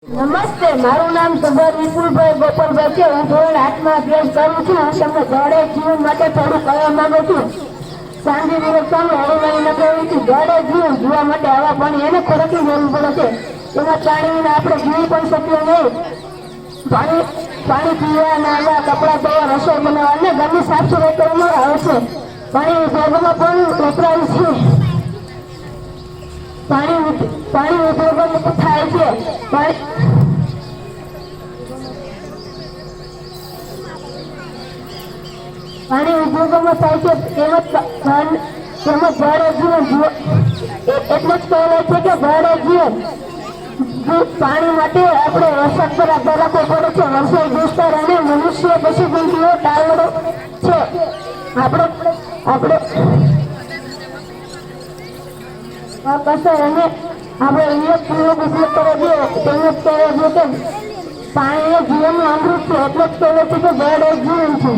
નમસ્તે, મારું નામ સુભાષ વિપુલભાઈ ગોપાલભાઈ છે. હું ધોરણ 8 માં અભ્યાસ કરું છું. હું તમને જળ એ જીવન માટે થોડું કહેવા માંગુ છું. સાંજે દિવસ સામે હળવણી નગરથી જળ એ જીવન જીવવા માટે આવા પાણી એને ખોરાકની જરૂર પડે છે. એમાં પાણીને આપણે જીવી પણ શકીએ નહીં. પાણી પીવા, નાહવા, કપડાં ધોવા, રસોઈ બનાવવા અને ઘરની સાફ સફાઈ કરવામાં આવે છે. પાણી ઉદ્યોગોમાં પણ વપરાય છે. પાણી ઉદ્યોગો થાય છે. પાણી ઉદ્યોગોમાં થાય છે. તેમજ જળ એ જીવન એટલે જ કહેવાય છે કે જળ એ જીવન. પાણી માટે આપણે વરસાદ પર આધાર રાખવો પડે છે. વરસાદ દુષ્કાળ અને મનુષ્ય પશુ પંખીઓ ટાળવો છે. આપણે કસર અને આપણે ઉપયોગ કરવો જોઈએ. તેમજ કહેવાય છે કે પાણી એ જીવનનું અમૃત છે. એટલે જ કહેવાય છે કે જળ એ જીવન છે.